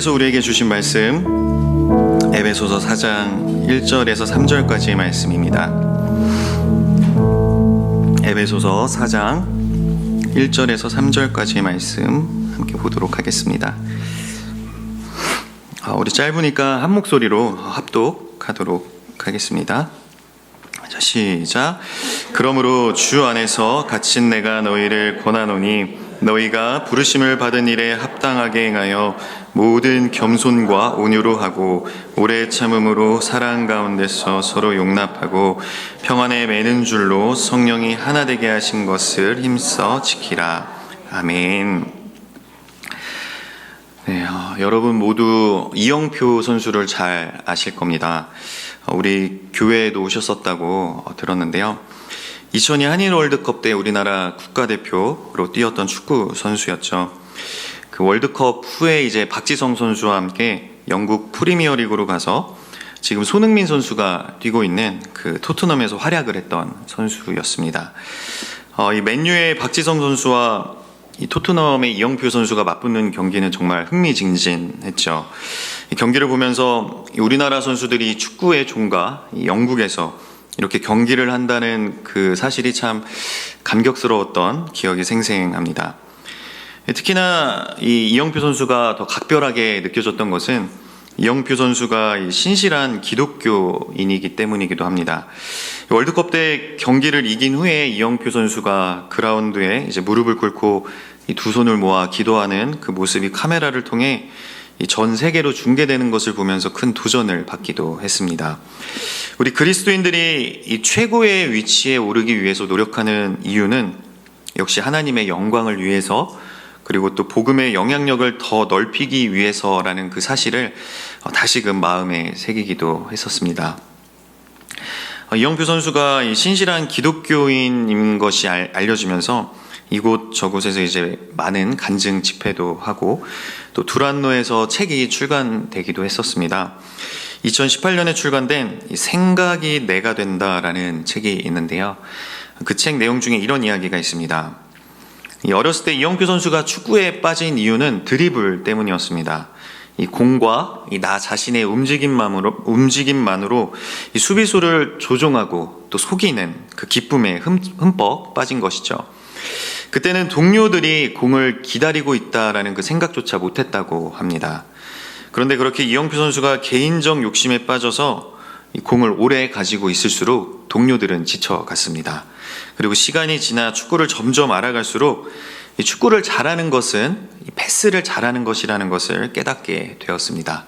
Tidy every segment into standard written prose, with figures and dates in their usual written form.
하나님께서 우리에게 주신 말씀 에베소서 4장 1절에서 3절까지의 말씀입니다. 에베소서 4장 1절에서 3절까지의 말씀 함께 보도록 하겠습니다. 우리 짧으니까 한 목소리로 합독하도록 하겠습니다. 자, 시작. 그러므로 주 안에서 갇힌 내가 너희를 권하노니 너희가 부르심을 받은 일에 합당하게 행하여 모든 겸손과 온유로 하고 오래 참음으로 사랑 가운데서 서로 용납하고 평안에 매는 줄로 성령이 하나 되게 하신 것을 힘써 지키라. 아멘. 네, 여러분 모두 이영표 선수를 잘 아실 겁니다. 우리 교회에도 오셨었다고 들었는데요. 2002 한일 월드컵 때 우리나라 국가대표로 뛰었던 축구 선수였죠. 그 월드컵 후에 이제 박지성 선수와 함께 영국 프리미어리그로 가서 지금 손흥민 선수가 뛰고 있는 그 토트넘에서 활약을 했던 선수였습니다. 이 맨유의 박지성 선수와 이 토트넘의 이영표 선수가 맞붙는 경기는 정말 흥미진진했죠. 이 경기를 보면서 우리나라 선수들이 축구의 종가 영국에서 이렇게 경기를 한다는 그 사실이 참 감격스러웠던 기억이 생생합니다. 특히나 이 이영표 선수가 더 각별하게 느껴졌던 것은 이영표 선수가 신실한 기독교인이기 때문이기도 합니다. 월드컵 때 경기를 이긴 후에 이영표 선수가 그라운드에 이제 무릎을 꿇고 이 두 손을 모아 기도하는 그 모습이 카메라를 통해 전 세계로 중계되는 것을 보면서 큰 도전을 받기도 했습니다. 우리 그리스도인들이 이 최고의 위치에 오르기 위해서 노력하는 이유는 역시 하나님의 영광을 위해서 그리고 또 복음의 영향력을 더 넓히기 위해서라는 그 사실을 다시금 마음에 새기기도 했었습니다. 이영표 선수가 이 신실한 기독교인인 것이 알려지면서 이곳 저곳에서 이제 많은 간증 집회도 하고 또 두란노에서 책이 출간되기도 했었습니다. 2018년에 출간된 생각이 내가 된다라는 책이 있는데요. 그 책 내용 중에 이런 이야기가 있습니다. 어렸을 때 이영표 선수가 축구에 빠진 이유는 드리블 때문이었습니다. 이 공과 나 자신의 움직임만으로 이 수비수를 조종하고 또 속이는 그 기쁨에 흠뻑 빠진 것이죠. 그때는 동료들이 공을 기다리고 있다라는 그 생각조차 못했다고 합니다. 그런데 그렇게 이영표 선수가 개인적 욕심에 빠져서 이 공을 오래 가지고 있을수록 동료들은 지쳐갔습니다. 그리고 시간이 지나 축구를 점점 알아갈수록 이 축구를 잘하는 것은 이 패스를 잘하는 것이라는 것을 깨닫게 되었습니다.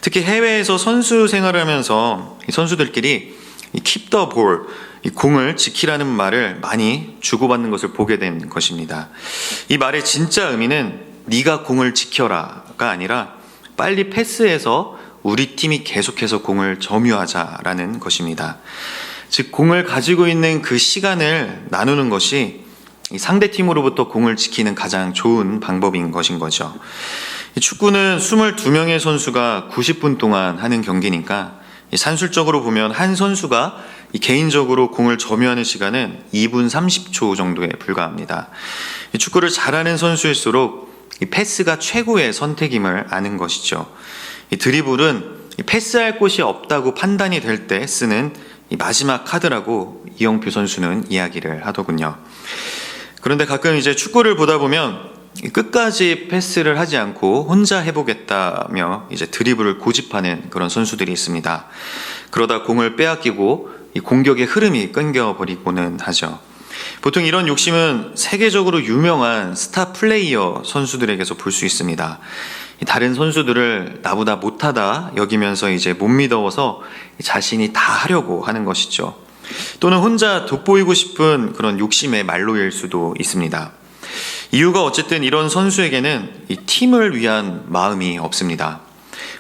특히 해외에서 선수 생활을 하면서 이 선수들끼리 이 keep the ball, 이 공을 지키라는 말을 많이 주고받는 것을 보게 된 것입니다. 이 말의 진짜 의미는 네가 공을 지켜라가 아니라 빨리 패스해서 우리 팀이 계속해서 공을 점유하자라는 것입니다. 즉 공을 가지고 있는 그 시간을 나누는 것이 상대 팀으로부터 공을 지키는 가장 좋은 방법인 것인 거죠. 축구는 22명의 선수가 90분 동안 하는 경기니까 산술적으로 보면 한 선수가 개인적으로 공을 점유하는 시간은 2분 30초 정도에 불과합니다. 축구를 잘하는 선수일수록 패스가 최고의 선택임을 아는 것이죠. 드리블은 패스할 곳이 없다고 판단이 될 때 쓰는 마지막 카드라고 이영표 선수는 이야기를 하더군요. 그런데 가끔 이제 축구를 보다 보면 끝까지 패스를 하지 않고 혼자 해보겠다며 이제 드리블을 고집하는 그런 선수들이 있습니다. 그러다 공을 빼앗기고 이 공격의 흐름이 끊겨버리고는 하죠. 보통 이런 욕심은 세계적으로 유명한 스타 플레이어 선수들에게서 볼 수 있습니다. 다른 선수들을 나보다 못하다 여기면서 이제 못 믿어서 자신이 다 하려고 하는 것이죠. 또는 혼자 돋보이고 싶은 그런 욕심의 말로일 수도 있습니다. 이유가 어쨌든 이런 선수에게는 이 팀을 위한 마음이 없습니다.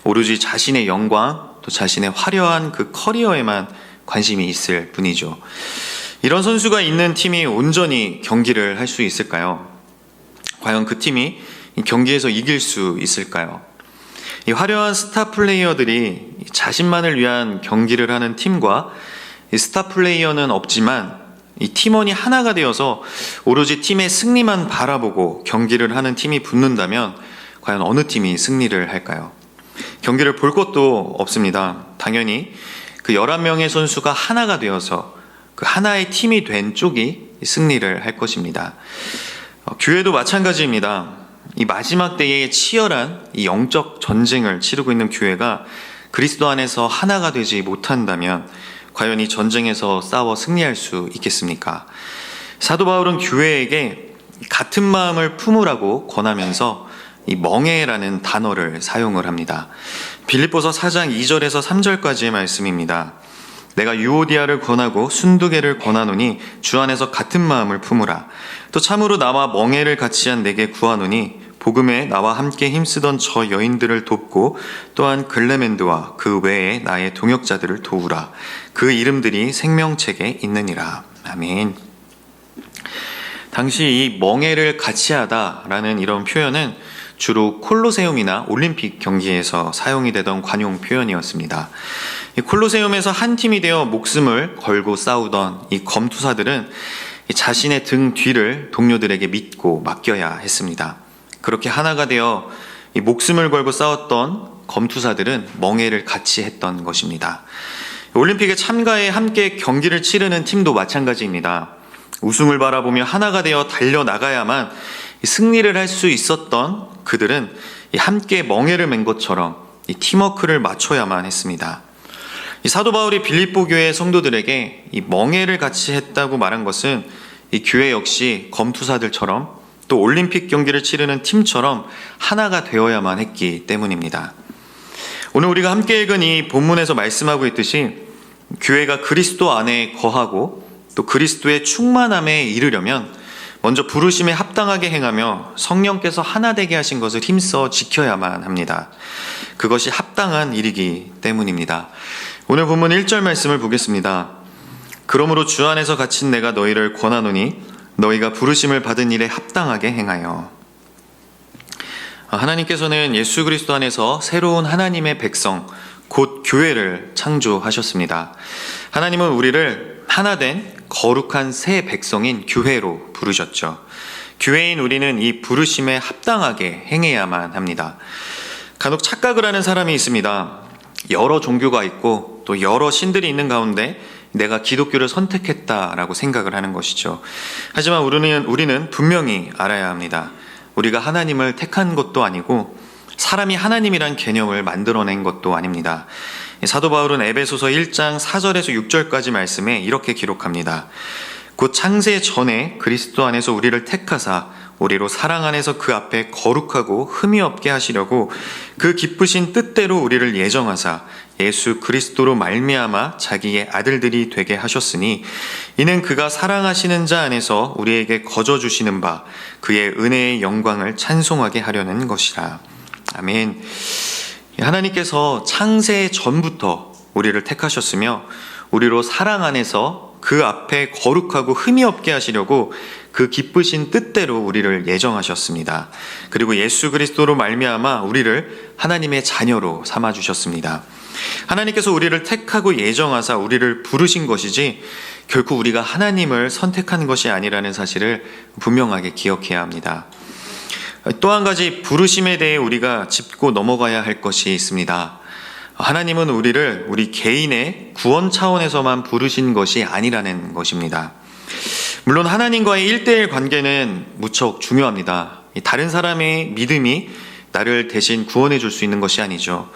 오로지 자신의 영광, 또 자신의 화려한 그 커리어에만 관심이 있을 뿐이죠. 이런 선수가 있는 팀이 온전히 경기를 할 수 있을까요? 과연 그 팀이 경기에서 이길 수 있을까요? 이 화려한 스타 플레이어들이 자신만을 위한 경기를 하는 팀과 이 스타 플레이어는 없지만 이 팀원이 하나가 되어서 오로지 팀의 승리만 바라보고 경기를 하는 팀이 붙는다면 과연 어느 팀이 승리를 할까요? 경기를 볼 것도 없습니다. 당연히 그 11명의 선수가 하나가 되어서 그 하나의 팀이 된 쪽이 승리를 할 것입니다. 교회도 마찬가지입니다. 이 마지막 때에 치열한 이 영적 전쟁을 치르고 있는 교회가 그리스도 안에서 하나가 되지 못한다면 과연 이 전쟁에서 싸워 승리할 수 있겠습니까? 사도 바울은 교회에게 같은 마음을 품으라고 권하면서 이 멍에라는 단어를 사용을 합니다. 빌립보서 4장 2절에서 3절까지의 말씀입니다. 내가 유오디아를 권하고 순두개를 권하노니 주 안에서 같은 마음을 품으라. 또 참으로 나와 멍에를 같이 한 내게 구하노니 복음에 나와 함께 힘쓰던 저 여인들을 돕고 또한 글레멘드와 그 외에 나의 동역자들을 도우라. 그 이름들이 생명책에 있느니라. 아멘. 당시 이 멍에를 같이 하다라는 이런 표현은 주로 콜로세움이나 올림픽 경기에서 사용이 되던 관용 표현이었습니다. 이 콜로세움에서 한 팀이 되어 목숨을 걸고 싸우던 이 검투사들은 자신의 등 뒤를 동료들에게 믿고 맡겨야 했습니다. 그렇게 하나가 되어 이 목숨을 걸고 싸웠던 검투사들은 멍에를 같이 했던 것입니다. 올림픽에 참가해 함께 경기를 치르는 팀도 마찬가지입니다. 우승을 바라보며 하나가 되어 달려나가야만 승리를 할 수 있었던 그들은 함께 멍에를 맨 것처럼 이 팀워크를 맞춰야만 했습니다. 이 사도 바울이 빌립보 교회 성도들에게 이 멍에를 같이 했다고 말한 것은 이 교회 역시 검투사들처럼 또 올림픽 경기를 치르는 팀처럼 하나가 되어야만 했기 때문입니다. 오늘 우리가 함께 읽은 이 본문에서 말씀하고 있듯이 교회가 그리스도 안에 거하고 또 그리스도의 충만함에 이르려면 먼저 부르심에 합당하게 행하며 성령께서 하나 되게 하신 것을 힘써 지켜야만 합니다. 그것이 합당한 일이기 때문입니다. 오늘 본문 1절 말씀을 보겠습니다. 그러므로 주 안에서 갇힌 내가 너희를 권하노니 너희가 부르심을 받은 일에 합당하게 행하여. 하나님께서는 예수 그리스도 안에서 새로운 하나님의 백성 곧 교회를 창조하셨습니다. 하나님은 우리를 하나된 거룩한 새 백성인 교회로 부르셨죠. 교회인 우리는 이 부르심에 합당하게 행해야만 합니다. 간혹 착각을 하는 사람이 있습니다. 여러 종교가 있고 또 여러 신들이 있는 가운데 내가 기독교를 선택했다라고 생각을 하는 것이죠. 하지만 우리는 분명히 알아야 합니다. 우리가 하나님을 택한 것도 아니고 사람이 하나님이란 개념을 만들어낸 것도 아닙니다. 사도 바울은 에베소서 1장 4절에서 6절까지 말씀에 이렇게 기록합니다. 곧 창세 전에 그리스도 안에서 우리를 택하사 우리로 사랑 안에서 그 앞에 거룩하고 흠이 없게 하시려고 그 기쁘신 뜻대로 우리를 예정하사 예수 그리스도로 말미암아 자기의 아들들이 되게 하셨으니 이는 그가 사랑하시는 자 안에서 우리에게 거저 주시는 바 그의 은혜의 영광을 찬송하게 하려는 것이라. 아멘. 하나님께서 창세 전부터 우리를 택하셨으며 우리로 사랑 안에서 그 앞에 거룩하고 흠이 없게 하시려고 그 기쁘신 뜻대로 우리를 예정하셨습니다. 그리고 예수 그리스도로 말미암아 우리를 하나님의 자녀로 삼아 주셨습니다. 하나님께서 우리를 택하고 예정하사 우리를 부르신 것이지 결코 우리가 하나님을 선택한 것이 아니라는 사실을 분명하게 기억해야 합니다. 또 한 가지 부르심에 대해 우리가 짚고 넘어가야 할 것이 있습니다. 하나님은 우리를 우리 개인의 구원 차원에서만 부르신 것이 아니라는 것입니다. 물론 하나님과의 1대1 관계는 무척 중요합니다. 다른 사람의 믿음이 나를 대신 구원해 줄 수 있는 것이 아니죠.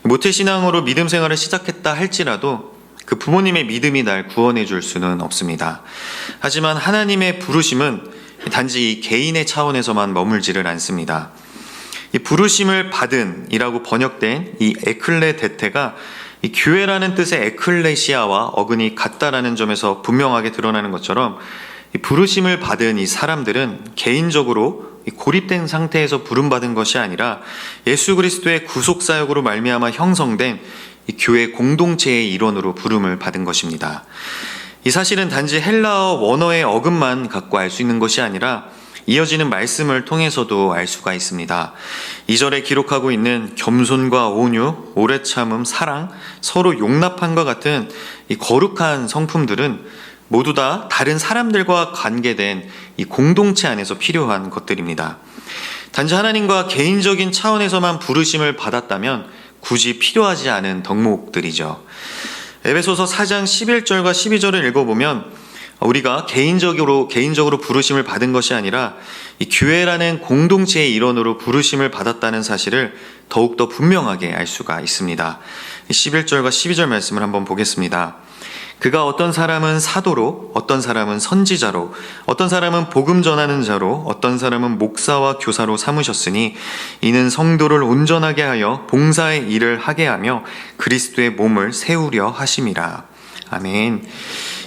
모태신앙으로 믿음 생활을 시작했다 할지라도 그 부모님의 믿음이 날 구원해 줄 수는 없습니다. 하지만 하나님의 부르심은 단지 이 개인의 차원에서만 머물지를 않습니다. 이 부르심을 받은 이라고 번역된 이 에클레데테가 이 교회라는 뜻의 에클레시아와 어근이 같다라는 점에서 분명하게 드러나는 것처럼 이 부르심을 받은 이 사람들은 개인적으로 고립된 상태에서 부름받은 것이 아니라 예수 그리스도의 구속사역으로 말미암아 형성된 이 교회 공동체의 일원으로 부름을 받은 것입니다. 이 사실은 단지 헬라어 원어의 어근만 갖고 알 수 있는 것이 아니라 이어지는 말씀을 통해서도 알 수가 있습니다. 2절에 기록하고 있는 겸손과 온유, 오래 참음, 사랑, 서로 용납함과 같은 이 거룩한 성품들은 모두 다 다른 사람들과 관계된 이 공동체 안에서 필요한 것들입니다. 단지 하나님과 개인적인 차원에서만 부르심을 받았다면 굳이 필요하지 않은 덕목들이죠. 에베소서 4장 11절과 12절을 읽어보면 우리가 개인적으로 부르심을 받은 것이 아니라 이 교회라는 공동체의 일원으로 부르심을 받았다는 사실을 더욱더 분명하게 알 수가 있습니다. 11절과 12절 말씀을 한번 보겠습니다. 그가 어떤 사람은 사도로, 어떤 사람은 선지자로, 어떤 사람은 복음 전하는 자로, 어떤 사람은 목사와 교사로 삼으셨으니 이는 성도를 온전하게 하여 봉사의 일을 하게 하며 그리스도의 몸을 세우려 하심이라. 아멘.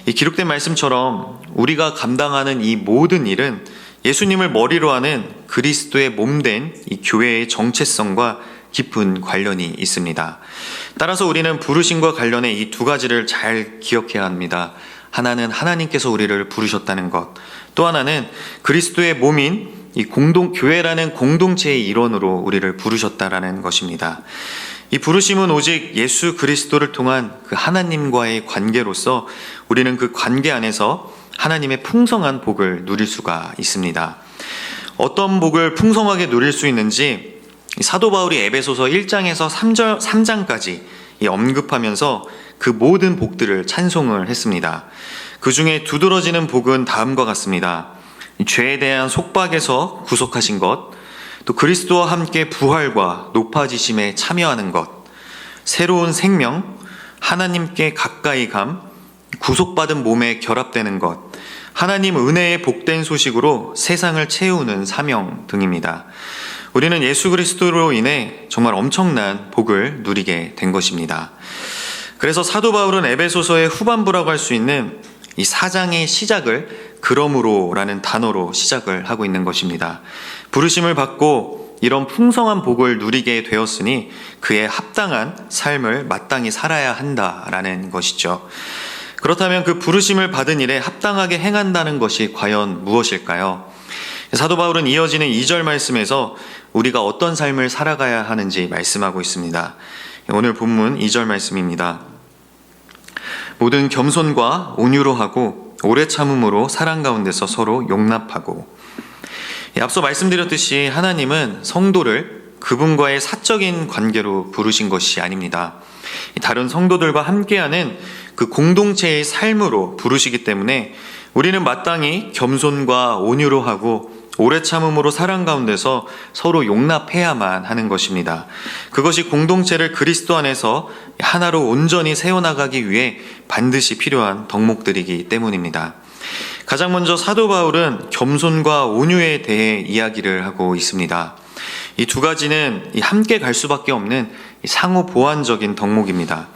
이 기록된 말씀처럼 우리가 감당하는 이 모든 일은 예수님을 머리로 하는 그리스도의 몸된 이 교회의 정체성과 깊은 관련이 있습니다. 따라서 우리는 부르심과 관련해 이 두 가지를 잘 기억해야 합니다. 하나는 하나님께서 우리를 부르셨다는 것, 또 하나는 그리스도의 몸인 이 교회라는 공동체의 일원으로 우리를 부르셨다라는 것입니다. 이 부르심은 오직 예수 그리스도를 통한 그 하나님과의 관계로서 우리는 그 관계 안에서 하나님의 풍성한 복을 누릴 수가 있습니다. 어떤 복을 풍성하게 누릴 수 있는지 사도 바울이 에베소서 1장에서 3장까지 언급하면서 그 모든 복들을 찬송을 했습니다. 그 중에 두드러지는 복은 다음과 같습니다. 죄에 대한 속박에서 구속하신 것, 또 그리스도와 함께 부활과 높아지심에 참여하는 것, 새로운 생명, 하나님께 가까이 감, 구속받은 몸에 결합되는 것, 하나님 은혜의 복된 소식으로 세상을 채우는 사명 등입니다. 우리는 예수 그리스도로 인해 정말 엄청난 복을 누리게 된 것입니다. 그래서 사도 바울은 에베소서의 후반부라고 할 수 있는 이 4장의 시작을 그러므로라는 단어로 시작을 하고 있는 것입니다. 부르심을 받고 이런 풍성한 복을 누리게 되었으니 그에 합당한 삶을 마땅히 살아야 한다라는 것이죠. 그렇다면 그 부르심을 받은 일에 합당하게 행한다는 것이 과연 무엇일까요? 사도 바울은 이어지는 2절 말씀에서 우리가 어떤 삶을 살아가야 하는지 말씀하고 있습니다. 오늘 본문 2절 말씀입니다. 모든 겸손과 온유로 하고 오래 참음으로 사랑 가운데서 서로 용납하고. 앞서 말씀드렸듯이 하나님은 성도를 그분과의 사적인 관계로 부르신 것이 아닙니다. 다른 성도들과 함께하는 그 공동체의 삶으로 부르시기 때문에 우리는 마땅히 겸손과 온유로 하고 오래 참음으로 사랑 가운데서 서로 용납해야만 하는 것입니다. 그것이 공동체를 그리스도 안에서 하나로 온전히 세워나가기 위해 반드시 필요한 덕목들이기 때문입니다. 가장 먼저 사도 바울은 겸손과 온유에 대해 이야기를 하고 있습니다. 이 두 가지는 함께 갈 수밖에 없는 상호 보완적인 덕목입니다.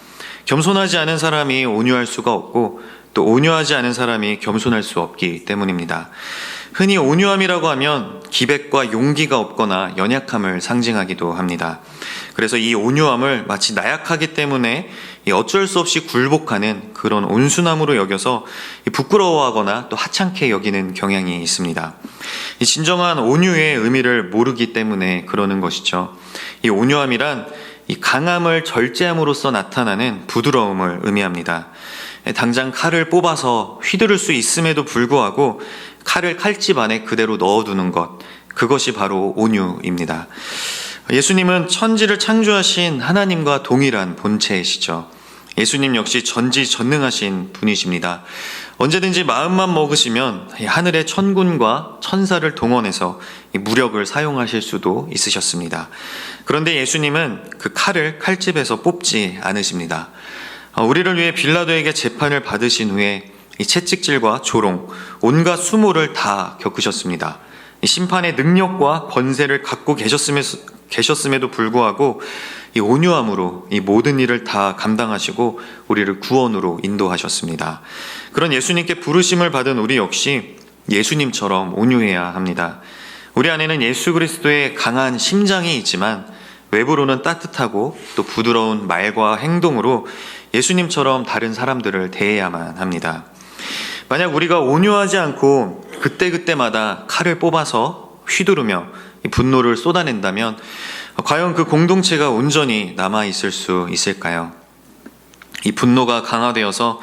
겸손하지 않은 사람이 온유할 수가 없고 또 온유하지 않은 사람이 겸손할 수 없기 때문입니다. 흔히 온유함이라고 하면 기백과 용기가 없거나 연약함을 상징하기도 합니다. 그래서 이 온유함을 마치 나약하기 때문에 어쩔 수 없이 굴복하는 그런 온순함으로 여겨서 부끄러워하거나 또 하찮게 여기는 경향이 있습니다. 이 진정한 온유의 의미를 모르기 때문에 그러는 것이죠. 이 온유함이란 이 강함을 절제함으로써 나타나는 부드러움을 의미합니다. 당장 칼을 뽑아서 휘두를 수 있음에도 불구하고 칼을 칼집 안에 그대로 넣어두는 것, 그것이 바로 온유입니다. 예수님은 천지를 창조하신 하나님과 동일한 본체이시죠. 예수님 역시 전지전능하신 분이십니다. 언제든지 마음만 먹으시면 하늘의 천군과 천사를 동원해서 무력을 사용하실 수도 있으셨습니다. 그런데 예수님은 그 칼을 칼집에서 뽑지 않으십니다. 우리를 위해 빌라도에게 재판을 받으신 후에 이 채찍질과 조롱, 온갖 수모를 다 겪으셨습니다. 이 심판의 능력과 권세를 갖고 계셨음에도 불구하고 이 온유함으로 이 모든 일을 다 감당하시고 우리를 구원으로 인도하셨습니다. 그런 예수님께 부르심을 받은 우리 역시 예수님처럼 온유해야 합니다. 우리 안에는 예수 그리스도의 강한 심장이 있지만 외부로는 따뜻하고 또 부드러운 말과 행동으로 예수님처럼 다른 사람들을 대해야만 합니다. 만약 우리가 온유하지 않고 그때그때마다 칼을 뽑아서 휘두르며 분노를 쏟아낸다면 과연 그 공동체가 온전히 남아있을 수 있을까요? 이 분노가 강화되어서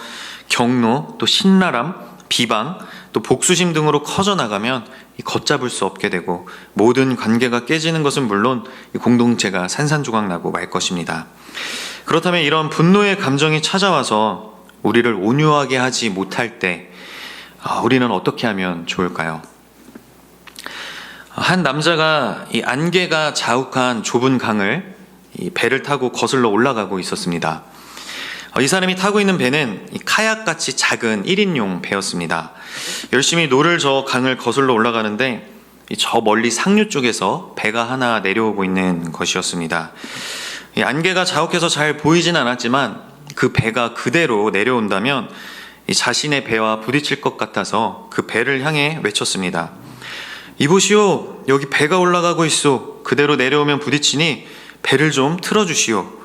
경로, 또 신랄함, 비방, 또 복수심 등으로 커져나가면 걷잡을 수 없게 되고 모든 관계가 깨지는 것은 물론 이 공동체가 산산조각 나고 말 것입니다. 그렇다면 이런 분노의 감정이 찾아와서 우리를 온유하게 하지 못할 때 우리는 어떻게 하면 좋을까요? 한 남자가 이 안개가 자욱한 좁은 강을 이 배를 타고 거슬러 올라가고 있었습니다. 이 사람이 타고 있는 배는 이 카약같이 작은 1인용 배였습니다. 열심히 노를 저어 강을 거슬러 올라가는데 저 멀리 상류 쪽에서 배가 하나 내려오고 있는 것이었습니다. 이 안개가 자욱해서 잘 보이진 않았지만 그 배가 그대로 내려온다면 이 자신의 배와 부딪힐 것 같아서 그 배를 향해 외쳤습니다. 이보시오, 여기 배가 올라가고 있소. 그대로 내려오면 부딪히니 배를 좀 틀어주시오.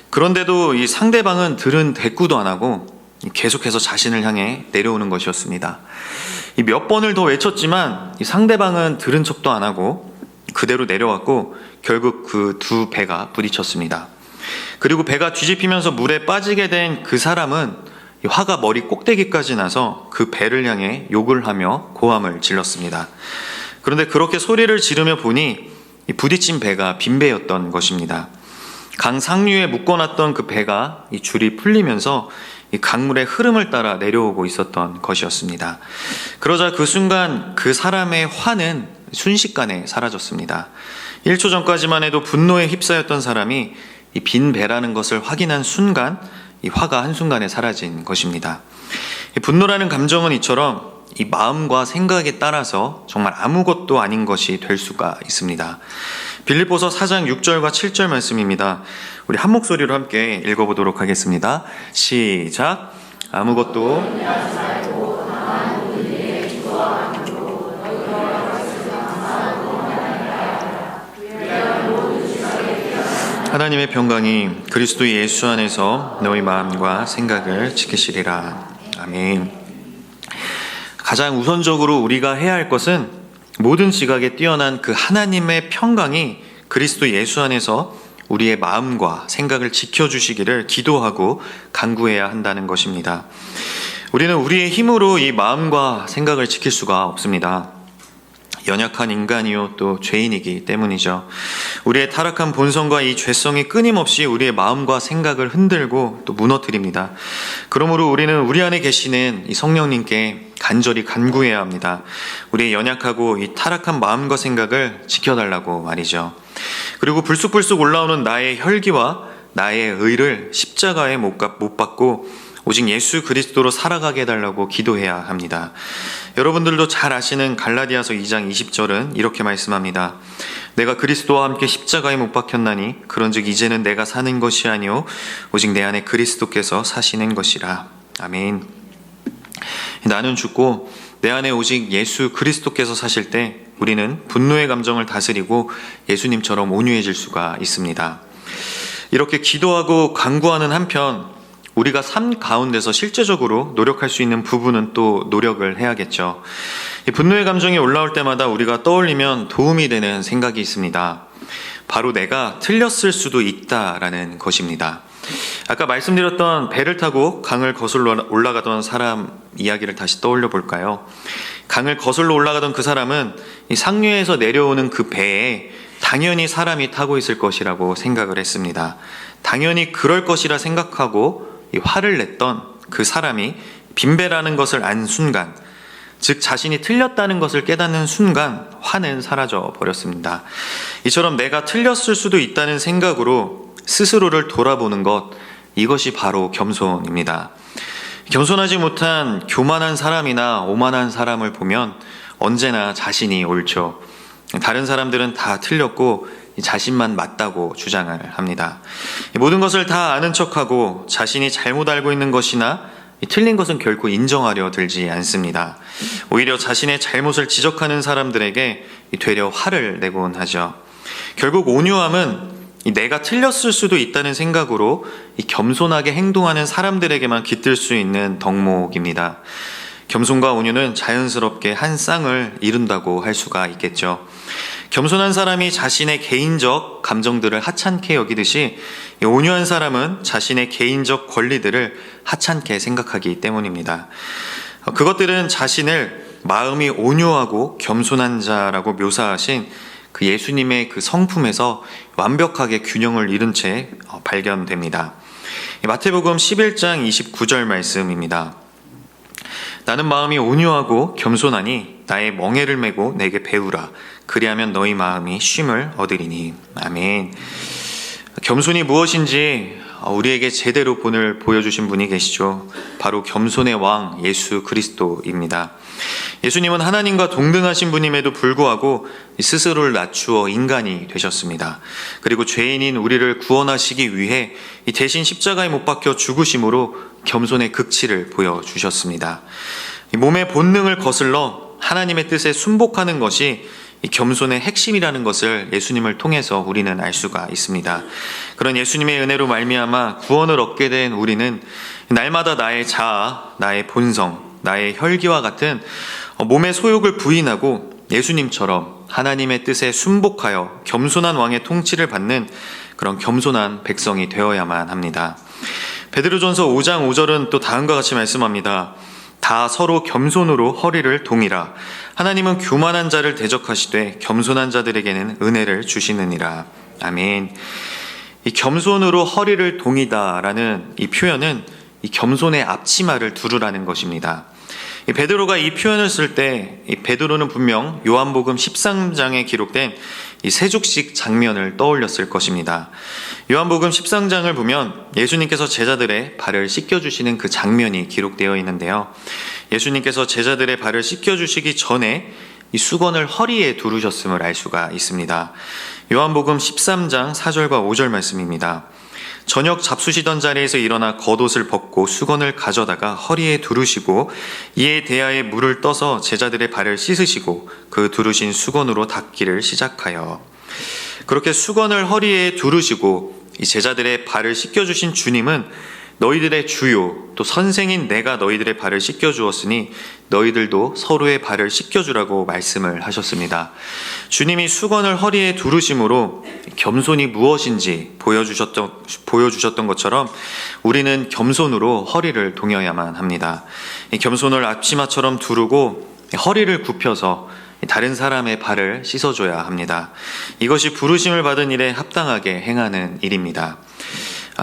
그런데도 이 상대방은 들은 대꾸도 안 하고 계속해서 자신을 향해 내려오는 것이었습니다. 몇 번을 더 외쳤지만 이 상대방은 들은 척도 안 하고 그대로 내려왔고 결국 그 두 배가 부딪혔습니다. 그리고 배가 뒤집히면서 물에 빠지게 된 그 사람은 화가 머리 꼭대기까지 나서 그 배를 향해 욕을 하며 고함을 질렀습니다. 그런데 그렇게 소리를 지르며 보니 이 부딪힌 배가 빈 배였던 것입니다. 강 상류에 묶어놨던 그 배가 이 줄이 풀리면서 이 강물의 흐름을 따라 내려오고 있었던 것이었습니다. 그러자 그 순간 그 사람의 화는 순식간에 사라졌습니다. 1초 전까지만 해도 분노에 휩싸였던 사람이 이 빈 배라는 것을 확인한 순간 이 화가 한순간에 사라진 것입니다. 이 분노라는 감정은 이처럼 이 마음과 생각에 따라서 정말 아무것도 아닌 것이 될 수가 있습니다. 빌립보서 4장 6절과 7절 말씀입니다. 우리 한 목소리로 함께 읽어보도록 하겠습니다. 시작. 아무것도 하나님의 평강이 그리스도 예수 안에서 너희 마음과 생각을 지키시리라. 아멘. 가장 우선적으로 우리가 해야 할 것은 모든 지각에 뛰어난 그 하나님의 평강이 그리스도 예수 안에서 우리의 마음과 생각을 지켜주시기를 기도하고 간구해야 한다는 것입니다. 우리는 우리의 힘으로 이 마음과 생각을 지킬 수가 없습니다. 연약한 인간이요 또 죄인이기 때문이죠. 우리의 타락한 본성과 이 죄성이 끊임없이 우리의 마음과 생각을 흔들고 또 무너뜨립니다. 그러므로 우리는 우리 안에 계시는 이 성령님께 간절히 간구해야 합니다. 우리의 연약하고 이 타락한 마음과 생각을 지켜달라고 말이죠. 그리고 불쑥불쑥 올라오는 나의 혈기와 나의 의를 십자가에 못 박고 오직 예수 그리스도로 살아가게 해달라고 기도해야 합니다. 여러분들도 잘 아시는 갈라디아서 2장 20절은 이렇게 말씀합니다. 내가 그리스도와 함께 십자가에 못 박혔나니 그런즉 이제는 내가 사는 것이 아니요 오직 내 안에 그리스도께서 사시는 것이라. 아멘. 나는 죽고 내 안에 오직 예수 그리스도께서 사실 때 우리는 분노의 감정을 다스리고 예수님처럼 온유해질 수가 있습니다. 이렇게 기도하고 간구하는 한편 우리가 삶 가운데서 실제적으로 노력할 수 있는 부분은 또 노력을 해야겠죠. 이 분노의 감정이 올라올 때마다 우리가 떠올리면 도움이 되는 생각이 있습니다. 바로 내가 틀렸을 수도 있다라는 것입니다. 아까 말씀드렸던 배를 타고 강을 거슬러 올라가던 사람 이야기를 다시 떠올려 볼까요? 강을 거슬러 올라가던 그 사람은 이 상류에서 내려오는 그 배에 당연히 사람이 타고 있을 것이라고 생각을 했습니다. 당연히 그럴 것이라 생각하고 이 화를 냈던 그 사람이 빈배라는 것을 안 순간, 즉 자신이 틀렸다는 것을 깨닫는 순간 화는 사라져 버렸습니다. 이처럼 내가 틀렸을 수도 있다는 생각으로 스스로를 돌아보는 것, 이것이 바로 겸손입니다. 겸손하지 못한 교만한 사람이나 오만한 사람을 보면 언제나 자신이 옳죠. 다른 사람들은 다 틀렸고 자신만 맞다고 주장을 합니다. 모든 것을 다 아는 척하고 자신이 잘못 알고 있는 것이나 틀린 것은 결코 인정하려 들지 않습니다. 오히려 자신의 잘못을 지적하는 사람들에게 되려 화를 내곤 하죠. 결국 온유함은 내가 틀렸을 수도 있다는 생각으로 겸손하게 행동하는 사람들에게만 깃들 수 있는 덕목입니다. 겸손과 온유는 자연스럽게 한 쌍을 이룬다고 할 수가 있겠죠. 겸손한 사람이 자신의 개인적 감정들을 하찮게 여기듯이 온유한 사람은 자신의 개인적 권리들을 하찮게 생각하기 때문입니다. 그것들은 자신을 마음이 온유하고 겸손한 자라고 묘사하신 그 예수님의 그 성품에서 완벽하게 균형을 이룬 채 발견됩니다. 마태복음 11장 29절 말씀입니다. 나는 마음이 온유하고 겸손하니 나의 멍에를 메고 내게 배우라. 그리하면 너희 마음이 쉼을 얻으리니. 아멘. 겸손이 무엇인지 우리에게 제대로 본을 보여주신 분이 계시죠. 바로 겸손의 왕 예수 그리스도입니다. 예수님은 하나님과 동등하신 분임에도 불구하고 스스로를 낮추어 인간이 되셨습니다. 그리고 죄인인 우리를 구원하시기 위해 대신 십자가에 못 박혀 죽으심으로 겸손의 극치를 보여주셨습니다. 몸의 본능을 거슬러 하나님의 뜻에 순복하는 것이 이 겸손의 핵심이라는 것을 예수님을 통해서 우리는 알 수가 있습니다. 그런 예수님의 은혜로 말미암아 구원을 얻게 된 우리는 날마다 나의 자아, 나의 본성, 나의 혈기와 같은 몸의 소욕을 부인하고 예수님처럼 하나님의 뜻에 순복하여 겸손한 왕의 통치를 받는 그런 겸손한 백성이 되어야만 합니다. 베드로전서 5장 5절은 또 다음과 같이 말씀합니다. 다 서로 겸손으로 허리를 동이라. 하나님은 교만한 자를 대적하시되 겸손한 자들에게는 은혜를 주시느니라. 아멘. 이 겸손으로 허리를 동이다라는 이 표현은 이 겸손의 앞치마를 두르라는 것입니다. 이 베드로가 이 표현을 쓸 때 이 베드로는 분명 요한복음 13장에 기록된 이 세족식 장면을 떠올렸을 것입니다. 요한복음 13장을 보면 예수님께서 제자들의 발을 씻겨주시는 그 장면이 기록되어 있는데요. 예수님께서 제자들의 발을 씻겨주시기 전에 이 수건을 허리에 두르셨음을 알 수가 있습니다. 요한복음 13장 4절과 5절 말씀입니다. 저녁 잡수시던 자리에서 일어나 겉옷을 벗고 수건을 가져다가 허리에 두르시고 이에 대하에 물을 떠서 제자들의 발을 씻으시고 그 두르신 수건으로 닦기를 시작하여. 그렇게 수건을 허리에 두르시고 이 제자들의 발을 씻겨주신 주님은 너희들의 주요 또 선생인 내가 너희들의 발을 씻겨주었으니 너희들도 서로의 발을 씻겨주라고 말씀을 하셨습니다. 주님이 수건을 허리에 두르심으로 겸손이 무엇인지 보여주셨던 것처럼 우리는 겸손으로 허리를 동여야만 합니다. 이 겸손을 앞치마처럼 두르고 허리를 굽혀서 다른 사람의 발을 씻어줘야 합니다. 이것이 부르심을 받은 일에 합당하게 행하는 일입니다.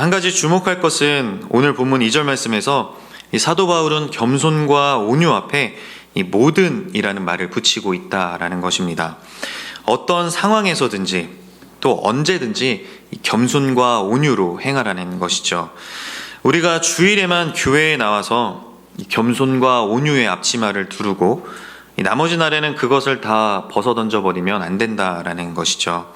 한 가지 주목할 것은 오늘 본문 2절 말씀에서 이 사도 바울은 겸손과 온유 앞에 이 모든이라는 말을 붙이고 있다라는 것입니다. 어떤 상황에서든지 또 언제든지 이 겸손과 온유로 행하라는 것이죠. 우리가 주일에만 교회에 나와서 이 겸손과 온유의 앞치마를 두르고 이 나머지 날에는 그것을 다 벗어던져 버리면 안 된다라는 것이죠.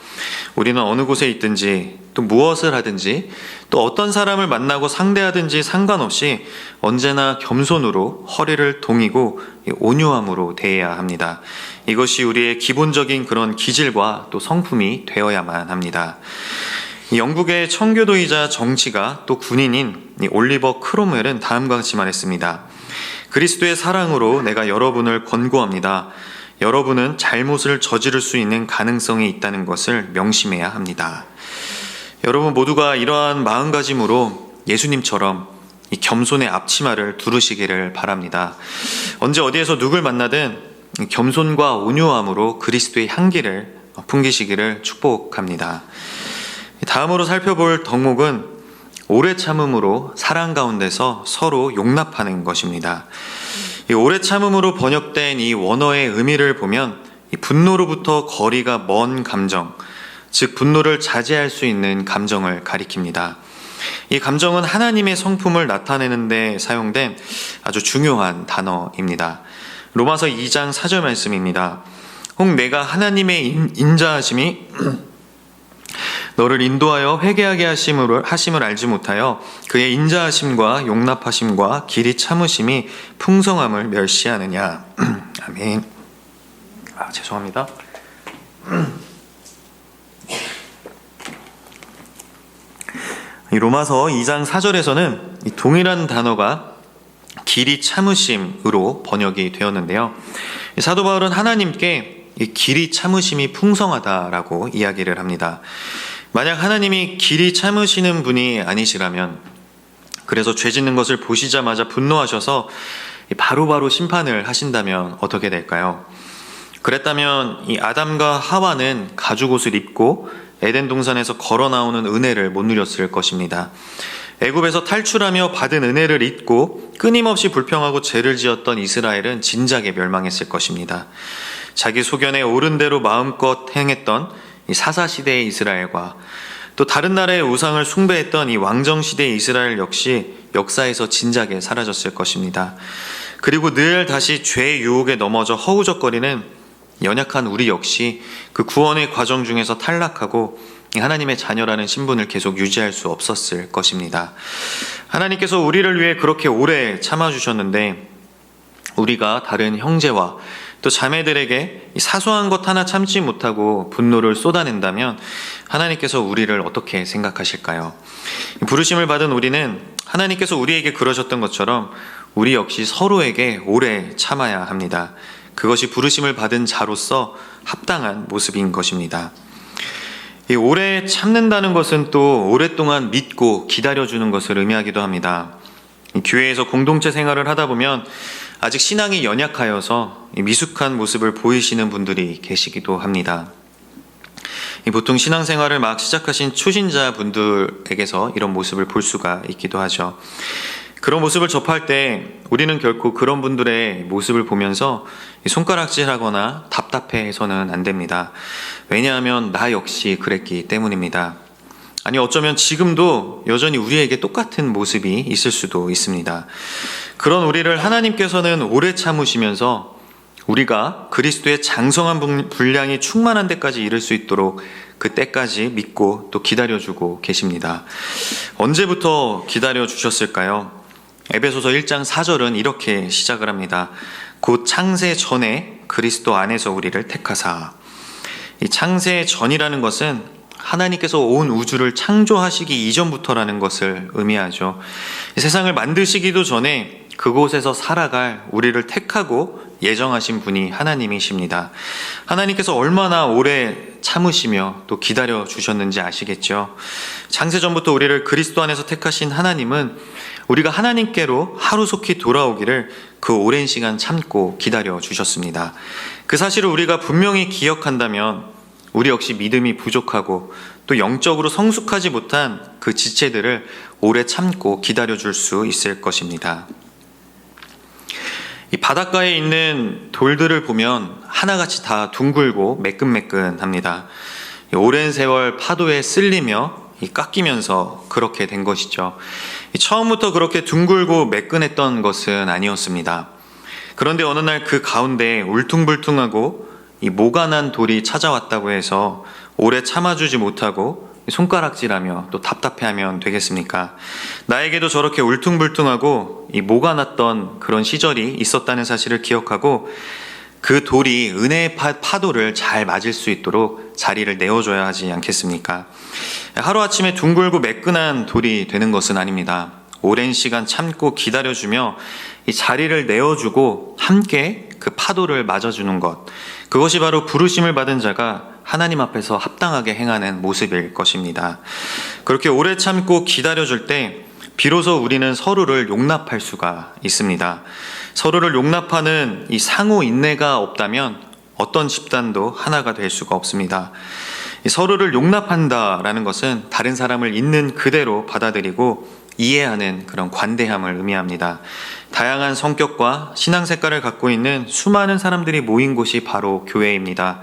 우리는 어느 곳에 있든지 또 무엇을 하든지 또 어떤 사람을 만나고 상대하든지 상관없이 언제나 겸손으로 허리를 동이고 온유함으로 대해야 합니다. 이것이 우리의 기본적인 그런 기질과 또 성품이 되어야만 합니다. 영국의 청교도이자 정치가 또 군인인 올리버 크롬웰은 다음과 같이 말했습니다. 그리스도의 사랑으로 내가 여러분을 권고합니다. 여러분은 잘못을 저지를 수 있는 가능성이 있다는 것을 명심해야 합니다. 여러분 모두가 이러한 마음가짐으로 예수님처럼 이 겸손의 앞치마를 두르시기를 바랍니다. 언제 어디에서 누굴 만나든 겸손과 온유함으로 그리스도의 향기를 풍기시기를 축복합니다. 다음으로 살펴볼 덕목은 오래 참음으로 사랑 가운데서 서로 용납하는 것입니다. 이 오래 참음으로 번역된 이 원어의 의미를 보면 이 분노로부터 거리가 먼 감정, 즉 분노를 자제할 수 있는 감정을 가리킵니다. 이 감정은 하나님의 성품을 나타내는 데 사용된 아주 중요한 단어입니다. 로마서 2장 4절 말씀입니다. 혹 내가 하나님의 인자하심이 너를 인도하여 회개하게 하심을 알지 못하여 그의 인자하심과 용납하심과 길이 참으심이 풍성함을 멸시하느냐. 아멘. 죄송합니다. 이 로마서 2장 4절에서는 이 동일한 단어가 길이 참으심으로 번역이 되었는데요. 사도 바울은 하나님께 이 길이 참으심이 풍성하다라고 이야기를 합니다. 만약 하나님이 길이 참으시는 분이 아니시라면 그래서 죄 짓는 것을 보시자마자 분노하셔서 바로바로 심판을 하신다면 어떻게 될까요? 그랬다면 이 아담과 하와는 가죽 옷을 입고 에덴 동산에서 걸어 나오는 은혜를 못 누렸을 것입니다. 애굽에서 탈출하며 받은 은혜를 잊고 끊임없이 불평하고 죄를 지었던 이스라엘은 진작에 멸망했을 것입니다. 자기 소견에 옳은 대로 마음껏 행했던 이 사사시대의 이스라엘과 또 다른 나라의 우상을 숭배했던 이 왕정시대의 이스라엘 역시 역사에서 진작에 사라졌을 것입니다. 그리고 늘 다시 죄의 유혹에 넘어져 허우적거리는 연약한 우리 역시 그 구원의 과정 중에서 탈락하고 하나님의 자녀라는 신분을 계속 유지할 수 없었을 것입니다. 하나님께서 우리를 위해 그렇게 오래 참아주셨는데 우리가 다른 형제와 또 자매들에게 사소한 것 하나 참지 못하고 분노를 쏟아낸다면 하나님께서 우리를 어떻게 생각하실까요? 부르심을 받은 우리는 하나님께서 우리에게 그러셨던 것처럼 우리 역시 서로에게 오래 참아야 합니다. 그것이 부르심을 받은 자로서 합당한 모습인 것입니다. 이 오래 참는다는 것은 또 오랫동안 믿고 기다려주는 것을 의미하기도 합니다. 교회에서 공동체 생활을 하다 보면 아직 신앙이 연약하여서 미숙한 모습을 보이시는 분들이 계시기도 합니다. 보통 신앙생활을 막 시작하신 초신자 분들에게서 이런 모습을 볼 수가 있기도 하죠. 그런 모습을 접할 때 우리는 결코 그런 분들의 모습을 보면서 손가락질하거나 답답해서는 안 됩니다. 왜냐하면 나 역시 그랬기 때문입니다. 아니 어쩌면 지금도 여전히 우리에게 똑같은 모습이 있을 수도 있습니다. 그런 우리를 하나님께서는 오래 참으시면서 우리가 그리스도의 장성한 분량이 충만한 데까지 이를 수 있도록 그때까지 믿고 또 기다려주고 계십니다. 언제부터 기다려주셨을까요? 에베소서 1장 4절은 이렇게 시작을 합니다. 곧 창세 전에 그리스도 안에서 우리를 택하사. 이 창세 전이라는 것은 하나님께서 온 우주를 창조하시기 이전부터라는 것을 의미하죠. 세상을 만드시기도 전에 그곳에서 살아갈 우리를 택하고 예정하신 분이 하나님이십니다. 하나님께서 얼마나 오래 참으시며 또 기다려 주셨는지 아시겠죠? 창세 전부터 우리를 그리스도 안에서 택하신 하나님은 우리가 하나님께로 하루속히 돌아오기를 그 오랜 시간 참고 기다려 주셨습니다. 그 사실을 우리가 분명히 기억한다면 우리 역시 믿음이 부족하고 또 영적으로 성숙하지 못한 그 지체들을 오래 참고 기다려 줄 수 있을 것입니다. 이 바닷가에 있는 돌들을 보면 하나같이 다 둥글고 매끈매끈합니다. 오랜 세월 파도에 쓸리며 깎이면서 그렇게 된 것이죠. 처음부터 그렇게 둥글고 매끈했던 것은 아니었습니다. 그런데 어느 날 그 가운데 울퉁불퉁하고 모가 난 돌이 찾아왔다고 해서 오래 참아주지 못하고 손가락질하며 또 답답해하면 되겠습니까? 나에게도 저렇게 울퉁불퉁하고 모가 났던 그런 시절이 있었다는 사실을 기억하고 그 돌이 은혜의 파도를 잘 맞을 수 있도록 자리를 내어줘야 하지 않겠습니까? 하루아침에 둥글고 매끈한 돌이 되는 것은 아닙니다. 오랜 시간 참고 기다려주며 이 자리를 내어주고 함께 그 파도를 맞아주는 것, 그것이 바로 부르심을 받은 자가 하나님 앞에서 합당하게 행하는 모습일 것입니다. 그렇게 오래 참고 기다려줄 때 비로소 우리는 서로를 용납할 수가 있습니다. 서로를 용납하는 이 상호 인내가 없다면 어떤 집단도 하나가 될 수가 없습니다. 서로를 용납한다라는 것은 다른 사람을 있는 그대로 받아들이고 이해하는 그런 관대함을 의미합니다. 다양한 성격과 신앙 색깔을 갖고 있는 수많은 사람들이 모인 곳이 바로 교회입니다.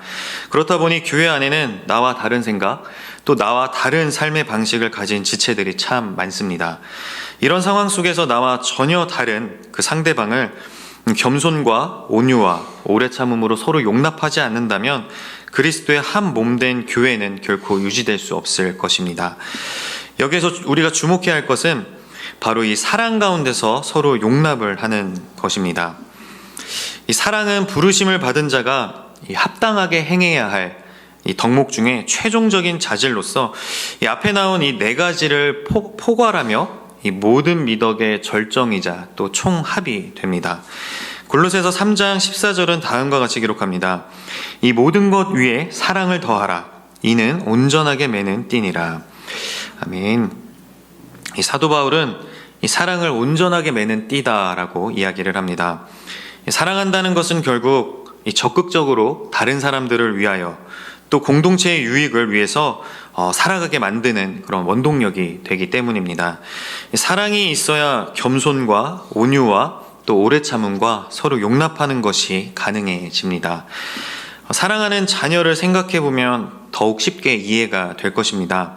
그렇다 보니 교회 안에는 나와 다른 생각, 또 나와 다른 삶의 방식을 가진 지체들이 참 많습니다. 이런 상황 속에서 나와 전혀 다른 그 상대방을 겸손과 온유와 오래 참음으로 서로 용납하지 않는다면 그리스도의 한 몸된 교회는 결코 유지될 수 없을 것입니다. 여기에서 우리가 주목해야 할 것은 바로 이 사랑 가운데서 서로 용납을 하는 것입니다. 이 사랑은 부르심을 받은 자가 합당하게 행해야 할 이 덕목 중에 최종적인 자질로서 이 앞에 나온 이 네 가지를 포괄하며 이 모든 미덕의 절정이자 또 총합이 됩니다. 골로새서 3장 14절은 다음과 같이 기록합니다. 이 모든 것 위에 사랑을 더하라. 이는 온전하게 매는 띠니라. 아멘. 이 사도 바울은 이 사랑을 온전하게 매는 띠다라고 이야기를 합니다. 사랑한다는 것은 결국 이 적극적으로 다른 사람들을 위하여 또 공동체의 유익을 위해서 살아가게 만드는 그런 원동력이 되기 때문입니다. 사랑이 있어야 겸손과 온유와 또 오래 참음과 서로 용납하는 것이 가능해집니다. 사랑하는 자녀를 생각해 보면 더욱 쉽게 이해가 될 것입니다.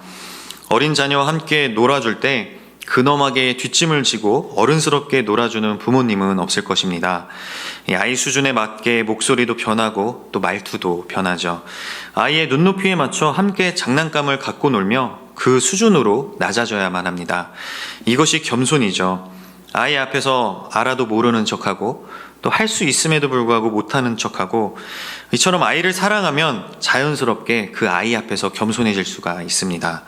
어린 자녀와 함께 놀아줄 때 근엄하게 뒷짐을 지고 어른스럽게 놀아주는 부모님은 없을 것입니다. 아이 수준에 맞게 목소리도 변하고 또 말투도 변하죠. 아이의 눈높이에 맞춰 함께 장난감을 갖고 놀며 그 수준으로 낮아져야만 합니다. 이것이 겸손이죠. 아이 앞에서 알아도 모르는 척하고 또 할 수 있음에도 불구하고 못하는 척하고, 이처럼 아이를 사랑하면 자연스럽게 그 아이 앞에서 겸손해질 수가 있습니다.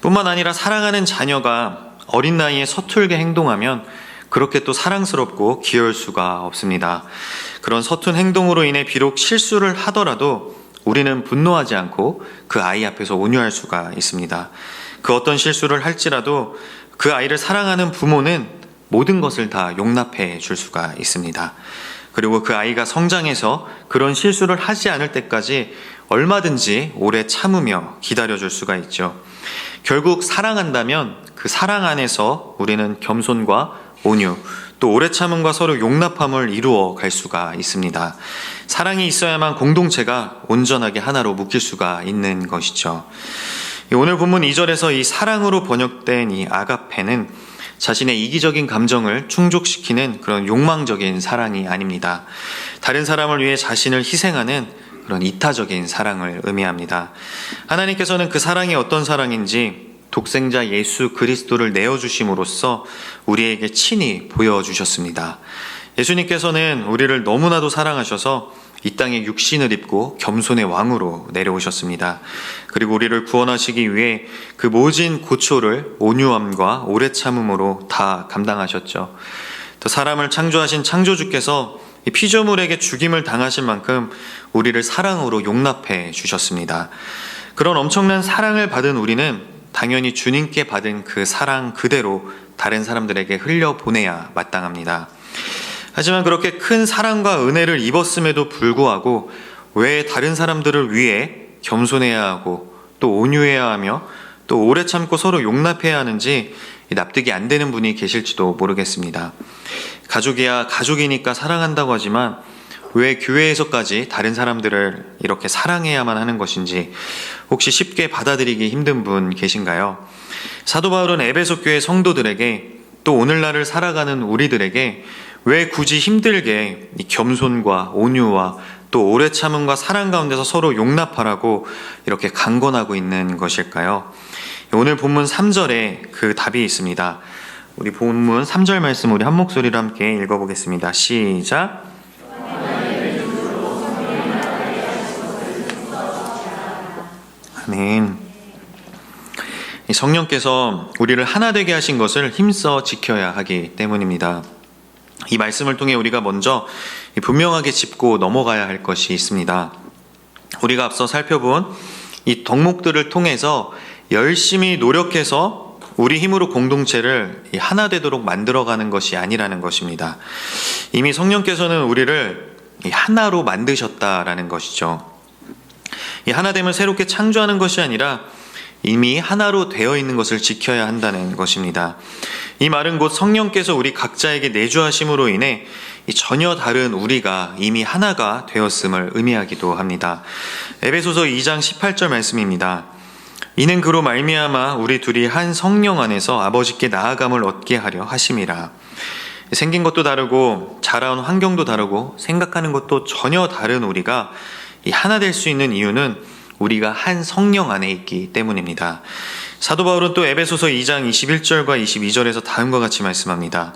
뿐만 아니라 사랑하는 자녀가 어린 나이에 서툴게 행동하면 그렇게 또 사랑스럽고 귀여울 수가 없습니다. 그런 서툰 행동으로 인해 비록 실수를 하더라도 우리는 분노하지 않고 그 아이 앞에서 온유할 수가 있습니다. 그 어떤 실수를 할지라도 그 아이를 사랑하는 부모는 모든 것을 다 용납해 줄 수가 있습니다. 그리고 그 아이가 성장해서 그런 실수를 하지 않을 때까지 얼마든지 오래 참으며 기다려줄 수가 있죠. 결국 사랑한다면 그 사랑 안에서 우리는 겸손과 온유, 또 오래 참음과 서로 용납함을 이루어 갈 수가 있습니다. 사랑이 있어야만 공동체가 온전하게 하나로 묶일 수가 있는 것이죠. 오늘 본문 2절에서 이 사랑으로 번역된 이 아가페는 자신의 이기적인 감정을 충족시키는 그런 욕망적인 사랑이 아닙니다. 다른 사람을 위해 자신을 희생하는 그런 이타적인 사랑을 의미합니다. 하나님께서는 그 사랑이 어떤 사랑인지 독생자 예수 그리스도를 내어주심으로써 우리에게 친히 보여주셨습니다. 예수님께서는 우리를 너무나도 사랑하셔서 이 땅에 육신을 입고 겸손의 왕으로 내려오셨습니다. 그리고 우리를 구원하시기 위해 그 모진 고초를 온유함과 오래 참음으로 다 감당하셨죠. 또 사람을 창조하신 창조주께서 이 피조물에게 죽임을 당하실 만큼 우리를 사랑으로 용납해 주셨습니다. 그런 엄청난 사랑을 받은 우리는 당연히 주님께 받은 그 사랑 그대로 다른 사람들에게 흘려보내야 마땅합니다. 하지만 그렇게 큰 사랑과 은혜를 입었음에도 불구하고 왜 다른 사람들을 위해 겸손해야 하고 또 온유해야 하며 또 오래 참고 서로 용납해야 하는지 납득이 안 되는 분이 계실지도 모르겠습니다. 가족이야 가족이니까 사랑한다고 하지만 왜 교회에서까지 다른 사람들을 이렇게 사랑해야만 하는 것인지 혹시 쉽게 받아들이기 힘든 분 계신가요? 사도 바울은 에베소 교회 성도들에게 또 오늘날을 살아가는 우리들에게 왜 굳이 힘들게 이 겸손과 온유와 또 오래 참음과 사랑 가운데서 서로 용납하라고 이렇게 강권하고 있는 것일까요? 오늘 본문 3절에 그 답이 있습니다. 우리 본문 3절 말씀 우리 한 목소리로 함께 읽어보겠습니다. 시작. 아멘. 성령께서 우리를 하나 되게 하신 것을 힘써 지켜야 하기 때문입니다. 이 말씀을 통해 우리가 먼저 분명하게 짚고 넘어가야 할 것이 있습니다. 우리가 앞서 살펴본 이 덕목들을 통해서 열심히 노력해서 우리 힘으로 공동체를 하나 되도록 만들어가는 것이 아니라는 것입니다. 이미 성령께서는 우리를 하나로 만드셨다라는 것이죠. 이 하나됨을 새롭게 창조하는 것이 아니라 이미 하나로 되어 있는 것을 지켜야 한다는 것입니다. 이 말은 곧 성령께서 우리 각자에게 내주하심으로 인해 전혀 다른 우리가 이미 하나가 되었음을 의미하기도 합니다. 에베소서 2장 18절 말씀입니다. 이는 그로 말미암아 우리 둘이 한 성령 안에서 아버지께 나아감을 얻게 하려 하심이라. 생긴 것도 다르고 자라온 환경도 다르고 생각하는 것도 전혀 다른 우리가 이 하나 될 수 있는 이유는 우리가 한 성령 안에 있기 때문입니다. 사도 바울은 또 에베소서 2장 21절과 22절에서 다음과 같이 말씀합니다.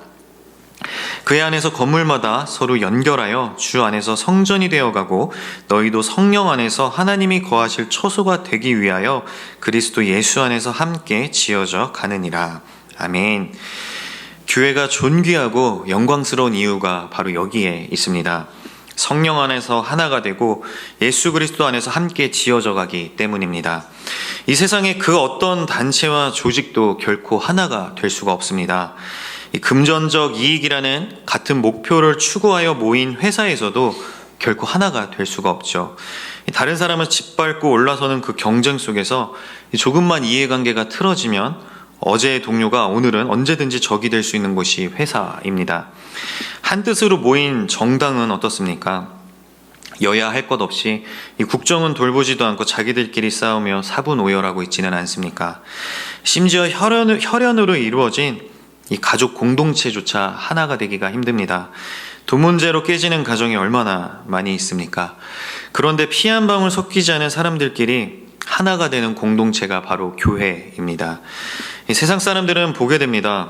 그의 안에서 건물마다 서로 연결하여 주 안에서 성전이 되어가고 너희도 성령 안에서 하나님이 거하실 처소가 되기 위하여 그리스도 예수 안에서 함께 지어져 가느니라. 아멘. 교회가 존귀하고 영광스러운 이유가 바로 여기에 있습니다. 성령 안에서 하나가 되고 예수 그리스도 안에서 함께 지어져 가기 때문입니다. 이 세상에 그 어떤 단체와 조직도 결코 하나가 될 수가 없습니다. 이 금전적 이익이라는 같은 목표를 추구하여 모인 회사에서도 결코 하나가 될 수가 없죠. 다른 사람을 짓밟고 올라서는 그 경쟁 속에서 조금만 이해관계가 틀어지면 어제의 동료가 오늘은 언제든지 적이 될 수 있는 곳이 회사입니다. 한 뜻으로 모인 정당은 어떻습니까? 여야 할 것 없이 이 국정은 돌보지도 않고 자기들끼리 싸우며 사분오열하고 있지는 않습니까? 심지어 혈연으로 이루어진 이 가족 공동체조차 하나가 되기가 힘듭니다. 돈 문제로 깨지는 가정이 얼마나 많이 있습니까? 그런데 피 한 방울 섞이지 않은 사람들끼리 하나가 되는 공동체가 바로 교회입니다. 이 세상 사람들은 보게 됩니다.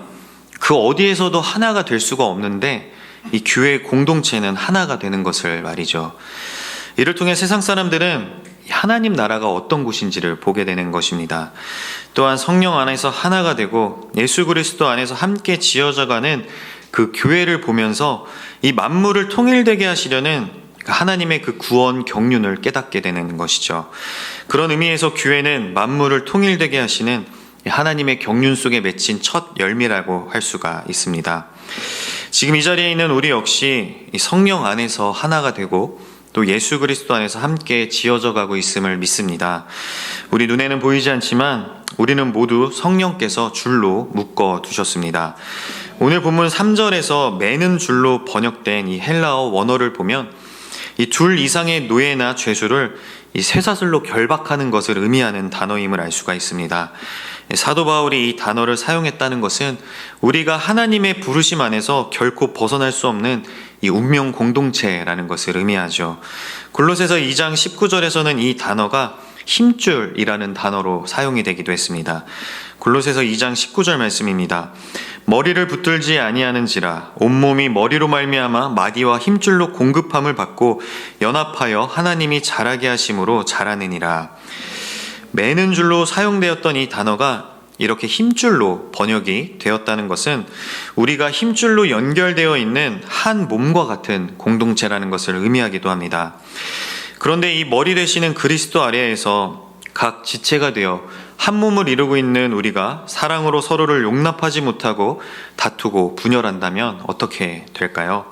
그 어디에서도 하나가 될 수가 없는데 이 교회 공동체는 하나가 되는 것을 말이죠. 이를 통해 세상 사람들은 하나님 나라가 어떤 곳인지를 보게 되는 것입니다. 또한 성령 안에서 하나가 되고 예수 그리스도 안에서 함께 지어져가는 그 교회를 보면서 이 만물을 통일되게 하시려는 하나님의 그 구원 경륜을 깨닫게 되는 것이죠. 그런 의미에서 교회는 만물을 통일되게 하시는 하나님의 경륜 속에 맺힌 첫 열매라고 할 수가 있습니다. 지금 이 자리에 있는 우리 역시 성령 안에서 하나가 되고 또 예수 그리스도 안에서 함께 지어져 가고 있음을 믿습니다. 우리 눈에는 보이지 않지만 우리는 모두 성령께서 줄로 묶어 두셨습니다. 오늘 본문 3절에서 매는 줄로 번역된 이 헬라어 원어를 보면 이 둘 이상의 노예나 죄수를 이 쇠사슬로 결박하는 것을 의미하는 단어임을 알 수가 있습니다. 사도 바울이 이 단어를 사용했다는 것은 우리가 하나님의 부르심 안에서 결코 벗어날 수 없는 이 운명 공동체라는 것을 의미하죠. 골로새서 2장 19절에서는 이 단어가 힘줄이라는 단어로 사용이 되기도 했습니다. 골로새서 2장 19절 말씀입니다. 머리를 붙들지 아니하는지라 온몸이 머리로 말미암아 마디와 힘줄로 공급함을 받고 연합하여 하나님이 자라게 하심으로 자라느니라. 매는 줄로 사용되었던 이 단어가 이렇게 힘줄로 번역이 되었다는 것은 우리가 힘줄로 연결되어 있는 한 몸과 같은 공동체라는 것을 의미하기도 합니다. 그런데 이 머리 되시는 그리스도 아래에서 각 지체가 되어 한 몸을 이루고 있는 우리가 사랑으로 서로를 용납하지 못하고 다투고 분열한다면 어떻게 될까요?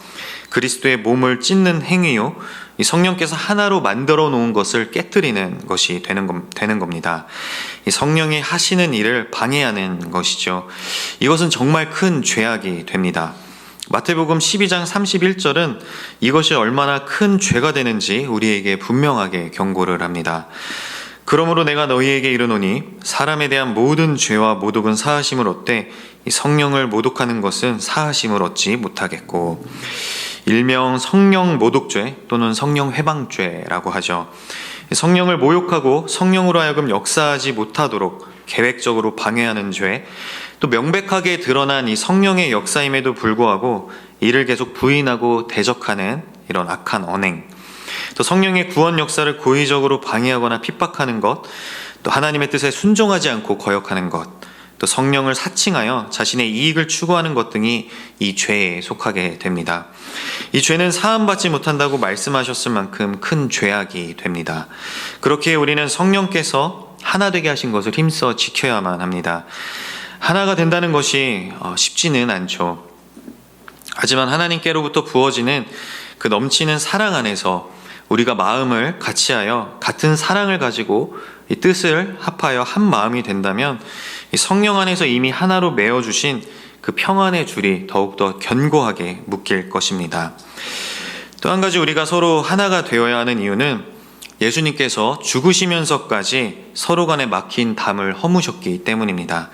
그리스도의 몸을 찢는 행위요, 이 성령께서 하나로 만들어 놓은 것을 깨뜨리는 것이 되는 겁니다. 이 성령이 하시는 일을 방해하는 것이죠. 이것은 정말 큰 죄악이 됩니다. 마태복음 12장 31절은 이것이 얼마나 큰 죄가 되는지 우리에게 분명하게 경고를 합니다. 그러므로 내가 너희에게 이르노니 사람에 대한 모든 죄와 모독은 사하심을 얻되 이 성령을 모독하는 것은 사하심을 얻지 못하겠고, 일명 성령 모독죄 또는 성령 회방죄라고 하죠. 성령을 모욕하고 성령으로 하여금 역사하지 못하도록 계획적으로 방해하는 죄, 또 명백하게 드러난 이 성령의 역사임에도 불구하고 이를 계속 부인하고 대적하는 이런 악한 언행, 또 성령의 구원 역사를 고의적으로 방해하거나 핍박하는 것, 또 하나님의 뜻에 순종하지 않고 거역하는 것, 또 성령을 사칭하여 자신의 이익을 추구하는 것 등이 이 죄에 속하게 됩니다. 이 죄는 사함받지 못한다고 말씀하셨을 만큼 큰 죄악이 됩니다. 그렇게 우리는 성령께서 하나 되게 하신 것을 힘써 지켜야만 합니다. 하나가 된다는 것이 쉽지는 않죠. 하지만 하나님께로부터 부어지는 그 넘치는 사랑 안에서 우리가 마음을 같이하여 같은 사랑을 가지고 이 뜻을 합하여 한 마음이 된다면 이 성령 안에서 이미 하나로 메어주신 그 평안의 줄이 더욱더 견고하게 묶일 것입니다. 또 한 가지 우리가 서로 하나가 되어야 하는 이유는 예수님께서 죽으시면서까지 서로 간에 막힌 담을 허무셨기 때문입니다.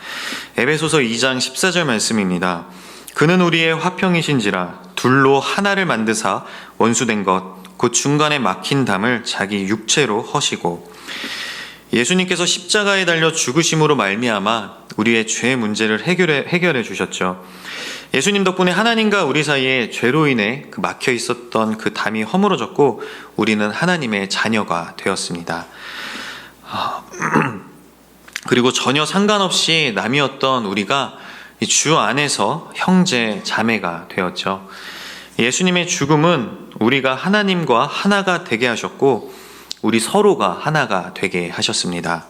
에베소서 2장 14절 말씀입니다. 그는 우리의 화평이신지라 둘로 하나를 만드사 원수된 것 곧 중간에 막힌 담을 자기 육체로 허시고, 예수님께서 십자가에 달려 죽으심으로 말미암아 우리의 죄 문제를 해결해 주셨죠. 예수님 덕분에 하나님과 우리 사이에 죄로 인해 그 막혀 있었던 그 담이 허물어졌고 우리는 하나님의 자녀가 되었습니다. 그리고 전혀 상관없이 남이었던 우리가 주 안에서 형제 자매가 되었죠. 예수님의 죽음은 우리가 하나님과 하나가 되게 하셨고 우리 서로가 하나가 되게 하셨습니다.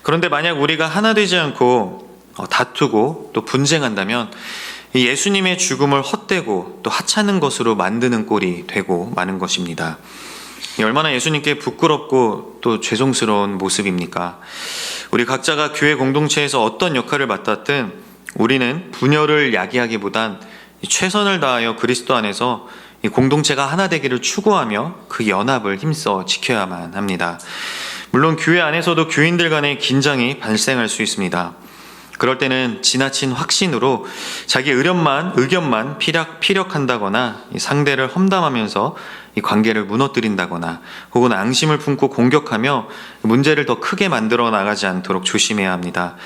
그런데 만약 우리가 하나 되지 않고 다투고 또 분쟁한다면 예수님의 죽음을 헛되고 또 하찮은 것으로 만드는 꼴이 되고 마는 것입니다. 얼마나 예수님께 부끄럽고 또 죄송스러운 모습입니까? 우리 각자가 교회 공동체에서 어떤 역할을 맡았든 우리는 분열을 야기하기보단 최선을 다하여 그리스도 안에서 이 공동체가 하나 되기를 추구하며 그 연합을 힘써 지켜야만 합니다. 물론 교회 안에서도 교인들 간의 긴장이 발생할 수 있습니다. 그럴 때는 지나친 확신으로 자기 의견만 피력한다거나 상대를 험담하면서 이 관계를 무너뜨린다거나 혹은 앙심을 품고 공격하며 문제를 더 크게 만들어 나가지 않도록 조심해야 합니다.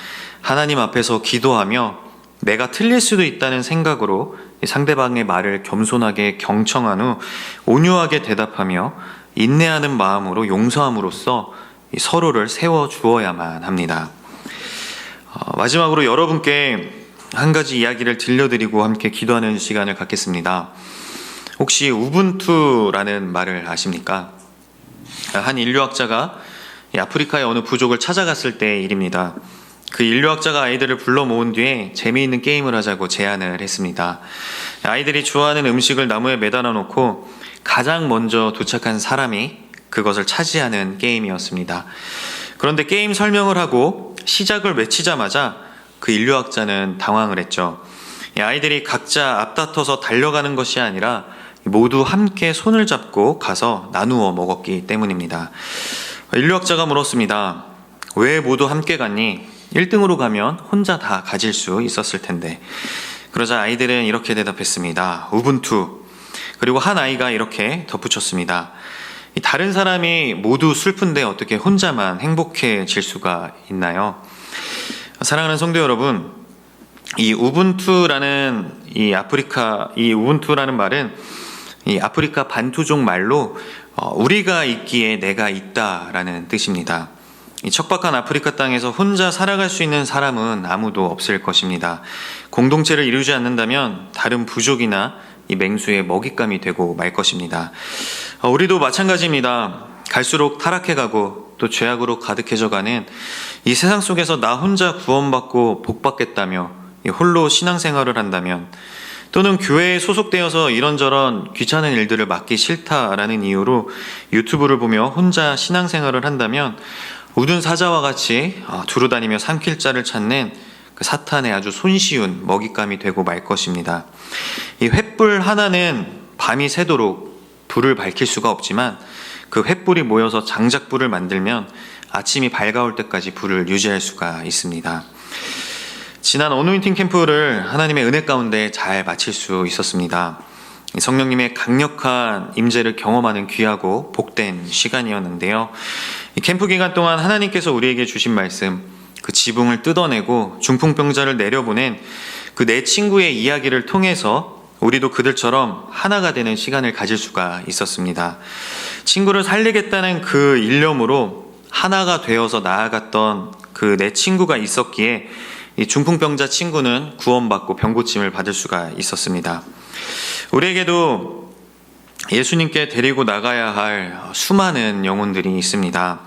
하나님 앞에서 기도하며 내가 틀릴 수도 있다는 생각으로 상대방의 말을 겸손하게 경청한 후 온유하게 대답하며 인내하는 마음으로 용서함으로써 서로를 세워주어야만 합니다. 마지막으로 여러분께 한 가지 이야기를 들려드리고 함께 기도하는 시간을 갖겠습니다. 혹시 우분투라는 말을 아십니까? 한 인류학자가 아프리카의 어느 부족을 찾아갔을 때의 일입니다. 그 인류학자가 아이들을 불러 모은 뒤에 재미있는 게임을 하자고 제안을 했습니다. 아이들이 좋아하는 음식을 나무에 매달아 놓고 가장 먼저 도착한 사람이 그것을 차지하는 게임이었습니다. 그런데 게임 설명을 하고 시작을 외치자마자 그 인류학자는 당황을 했죠. 아이들이 각자 앞다퉈서 달려가는 것이 아니라 모두 함께 손을 잡고 가서 나누어 먹었기 때문입니다. 인류학자가 물었습니다. 왜 모두 함께 갔니? 1등으로 가면 혼자 다 가질 수 있었을 텐데. 그러자 아이들은 이렇게 대답했습니다. 우분투. 그리고 한 아이가 이렇게 덧붙였습니다. 다른 사람이 모두 슬픈데 어떻게 혼자만 행복해질 수가 있나요? 사랑하는 성도 여러분, 이 우분투라는 말은 이 아프리카 반투족 말로 우리가 있기에 내가 있다라는 뜻입니다. 이 척박한 아프리카 땅에서 혼자 살아갈 수 있는 사람은 아무도 없을 것입니다. 공동체를 이루지 않는다면 다른 부족이나 이 맹수의 먹잇감이 되고 말 것입니다. 우리도 마찬가지입니다. 갈수록 타락해가고 또 죄악으로 가득해져가는 이 세상 속에서 나 혼자 구원받고 복받겠다며 홀로 신앙생활을 한다면, 또는 교회에 소속되어서 이런저런 귀찮은 일들을 맡기 싫다라는 이유로 유튜브를 보며 혼자 신앙생활을 한다면 우둔 사자와 같이 두루다니며 삼킬 자를 찾는 그 사탄의 아주 손쉬운 먹잇감이 되고 말 것입니다. 이 횃불 하나는 밤이 새도록 불을 밝힐 수가 없지만 그 횃불이 모여서 장작불을 만들면 아침이 밝아올 때까지 불을 유지할 수가 있습니다. 지난 어노인팅 캠프를 하나님의 은혜 가운데 잘 마칠 수 있었습니다. 성령님의 강력한 임재를 경험하는 귀하고 복된 시간이었는데요. 이 캠프 기간 동안 하나님께서 우리에게 주신 말씀, 그 지붕을 뜯어내고 중풍병자를 내려보낸 그 내 친구의 이야기를 통해서 우리도 그들처럼 하나가 되는 시간을 가질 수가 있었습니다. 친구를 살리겠다는 그 일념으로 하나가 되어서 나아갔던 그 내 친구가 있었기에 이 중풍병자 친구는 구원받고 병고침을 받을 수가 있었습니다. 우리에게도 예수님께 데리고 나가야 할 수많은 영혼들이 있습니다.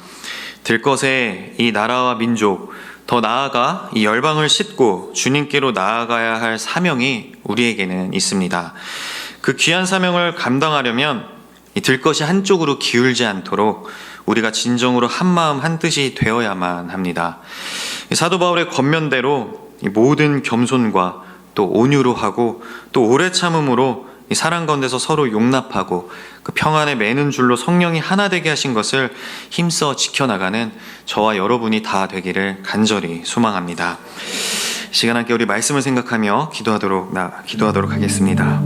들것에 이 나라와 민족, 더 나아가 이 열방을 싣고 주님께로 나아가야 할 사명이 우리에게는 있습니다. 그 귀한 사명을 감당하려면 이 들것이 한쪽으로 기울지 않도록 우리가 진정으로 한마음 한뜻이 되어야만 합니다. 사도 바울의 권면대로 이 모든 겸손과 또 온유로 하고 또 오래 참음으로 이 사랑 가운데서 서로 용납하고 그 평안에 매는 줄로 성령이 하나 되게 하신 것을 힘써 지켜나가는 저와 여러분이 다 되기를 간절히 소망합니다. 이 시간 함께 우리 말씀을 생각하며 기도하도록 하겠습니다.